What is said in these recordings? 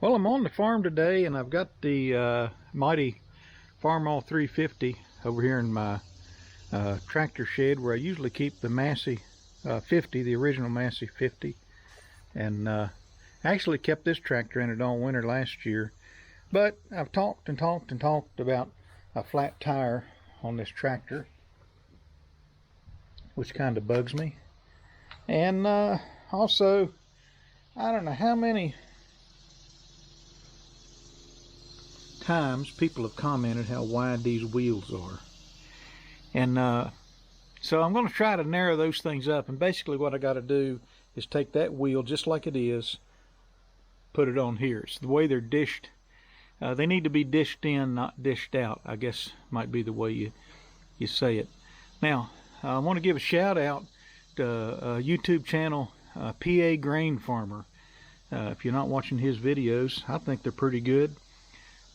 Well, I'm on the farm today, and I've got the mighty Farmall 350 over here in my tractor shed where I usually keep the Massey 50, the original Massey 50. And I actually kept this tractor in it all winter last year. But I've talked about a flat tire on this tractor, which kind of bugs me. And also, I don't know how many times people have commented how wide these wheels are. And so I'm going to try to narrow those things up. And basically what I got to do is take that wheel just like it is, put it on here. It's the way they're dished. They need to be dished in, not dished out, I guess might be the way you say it. Now, I want to give a shout out to a YouTube channel, PA Grain Farmer. If you're not watching his videos, I think they're pretty good.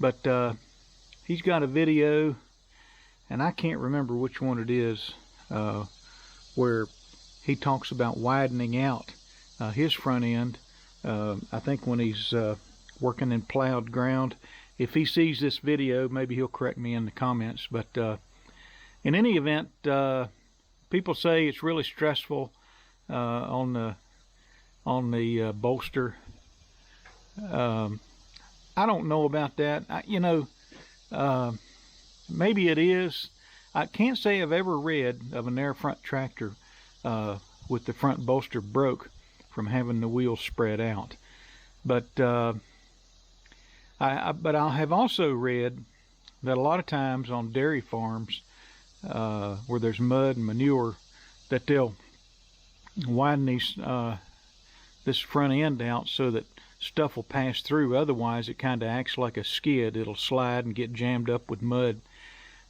But he's got a video, and I can't remember which one it is, where he talks about widening out his front end. I think when he's working in plowed ground. If he sees this video, maybe he'll correct me in the comments. But in any event, people say it's really stressful on the bolster. I don't know about that. Maybe it is. I can't say I've ever read of an air front tractor with the front bolster broke from having the wheels spread out. But I have also read that a lot of times on dairy farms where there's mud and manure, that they'll widen this front end out so that stuff will pass through. Otherwise it kind of acts like a skid. It'll slide and get jammed up with mud.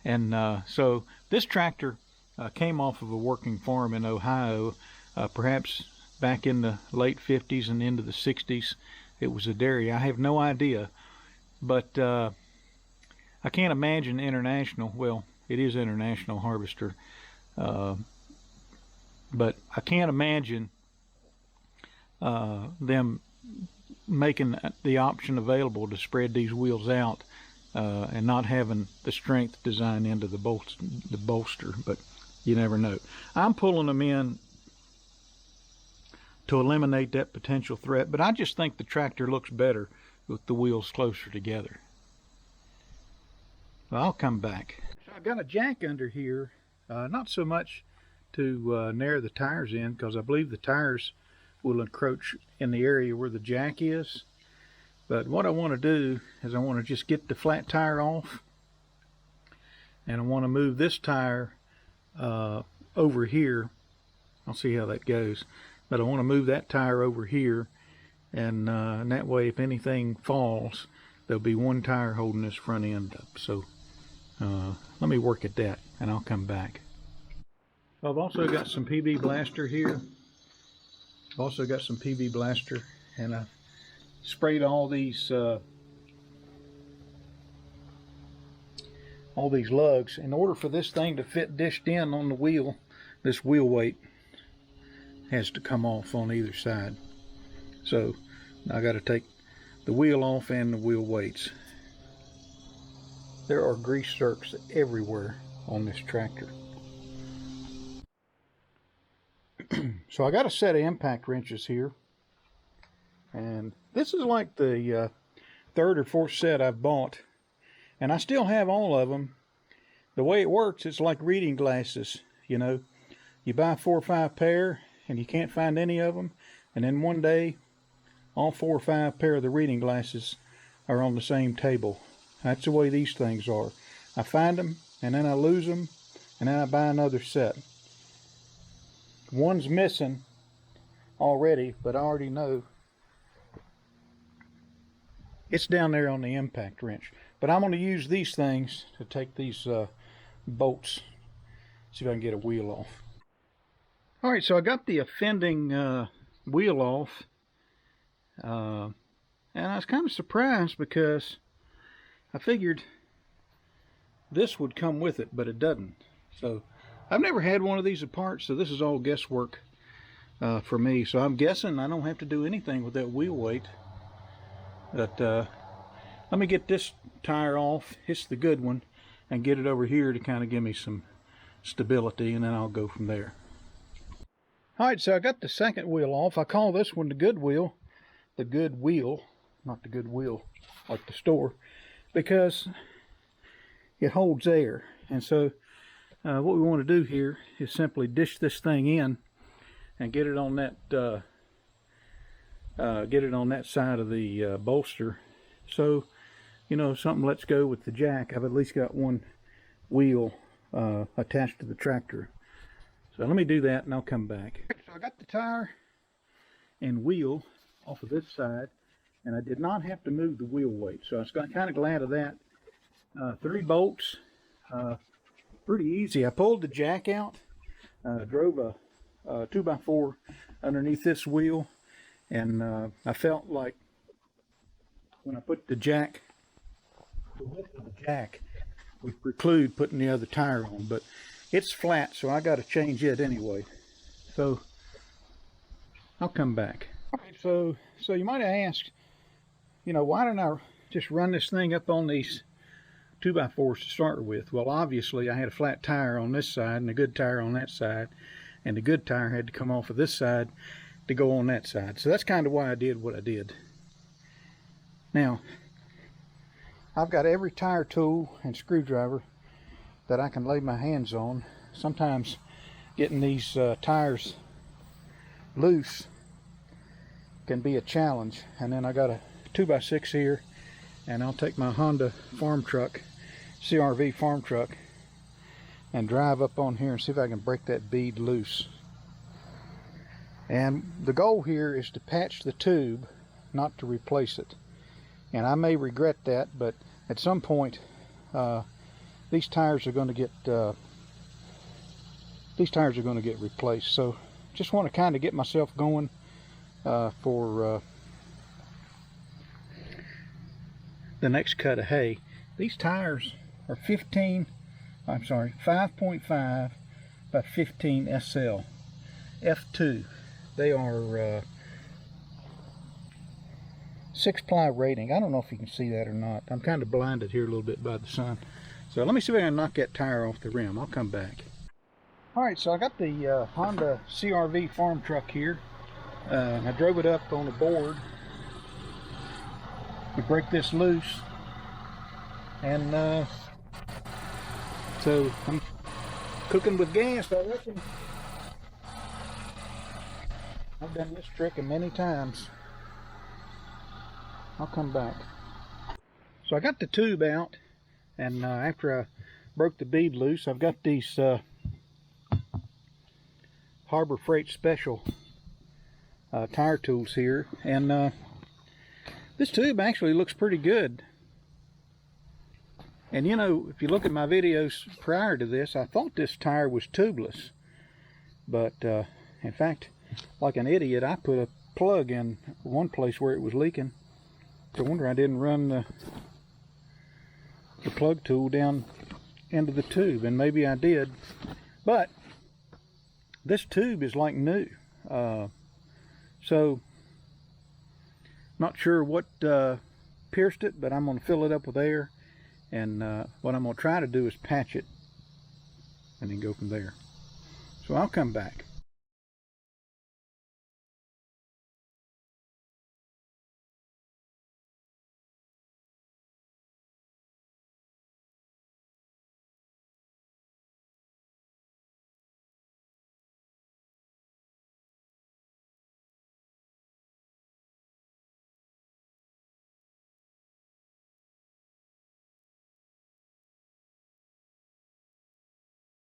And so this tractor came off of a working farm in Ohio, perhaps back in the late 50s and into the 60s. It was a dairy. I have no idea, but I can't imagine international. Well, it is International Harvester, but I can't imagine them making the option available to spread these wheels out and not having the strength designed into the bolster. But you never know. I'm pulling them in to eliminate that potential threat, but I just think the tractor looks better with the wheels closer together. Well, I'll come back. So I've got a jack under here, not so much to narrow the tires in, because I believe the tires will encroach in the area where the jack is. But what I want to do is I want to just get the flat tire off, and I want to move this tire over here. I'll see how that goes. But I want to move that tire over here, and that way if anything falls, there'll be one tire holding this front end up. So let me work at that and I'll come back. I've also got some PB Blaster here. I've also got some PB Blaster, and I sprayed all these lugs. In order for this thing to fit dished in on the wheel, this wheel weight has to come off on either side. So I got to take the wheel off and the wheel weights. There are grease zerks everywhere on this tractor. So I got a set of impact wrenches here, and this is like the third or fourth set I've bought, and I still have all of them. The way it works, it's like reading glasses. You know, you buy 4 or 5 pair and you can't find any of them, and then one day all 4 or 5 pair of the reading glasses are on the same table. That's the way these things are. I find them and then I lose them, and then I buy another set. One's missing already, but I already know it's down there on the impact wrench. But I'm going to use these things to take these bolts, see if I can get a wheel off. Alright, so I got the offending wheel off, and I was kind of surprised because I figured this would come with it, but it doesn't. So I've never had one of these apart, so this is all guesswork for me. So I'm guessing I don't have to do anything with that wheel weight. But let me get this tire off. It's the good one, and get it over here to kind of give me some stability, and then I'll go from there. All right, so I got the second wheel off. I call this one the good wheel. The good wheel, not the good wheel like the store, because it holds air. And so what we want to do here is simply dish this thing in and get it on that side of the bolster. So, you know, if something lets go with the jack, I've at least got one wheel attached to the tractor. So let me do that and I'll come back. So I got the tire and wheel off of this side, and I did not have to move the wheel weight, so I was kind of glad of that. 3 bolts, pretty easy. I pulled the jack out, drove a 2x4 underneath this wheel, and I felt like when I put the jack, the width of the jack would preclude putting the other tire on, but it's flat, so I got to change it anyway. So I'll come back. Okay, so you might have asked, you know, why didn't I just run this thing up on these 2x4s to start with? Well, obviously I had a flat tire on this side and a good tire on that side, and the good tire had to come off of this side to go on that side. So that's kind of why I did what I did. Now, I've got every tire tool and screwdriver that I can lay my hands on. Sometimes getting these tires loose can be a challenge. And then I got a 2x6 here, and I'll take my Honda farm truck, CRV farm truck, and drive up on here and see if I can break that bead loose. And the goal here is to patch the tube, not to replace it. And I may regret that, but at some point these tires are going to get replaced. So just want to kind of get myself going for the next cut of hay. These tires are 5.5 by 15 SL F2. They are 6-ply rating. I don't know if you can see that or not. I'm kind of blinded here a little bit by the sun. So let me see if I can knock that tire off the rim. I'll come back. Alright, so I got the Honda CRV farm truck here. I drove it up on the board to break this loose, and so I'm cooking with gas, I reckon. I've done this trick many times. I'll come back. So I got the tube out, and after I broke the bead loose, I've got these Harbor Freight Special tire tools here, and this tube actually looks pretty good. And you know, if you look at my videos prior to this, I thought this tire was tubeless, but in fact, like an idiot, I put a plug in one place where it was leaking. No wonder I didn't run the plug tool down into the tube, and maybe I did. But this tube is like new, so not sure what pierced it, but I'm going to fill it up with air, and what I'm going to try to do is patch it and then go from there. So I'll come back.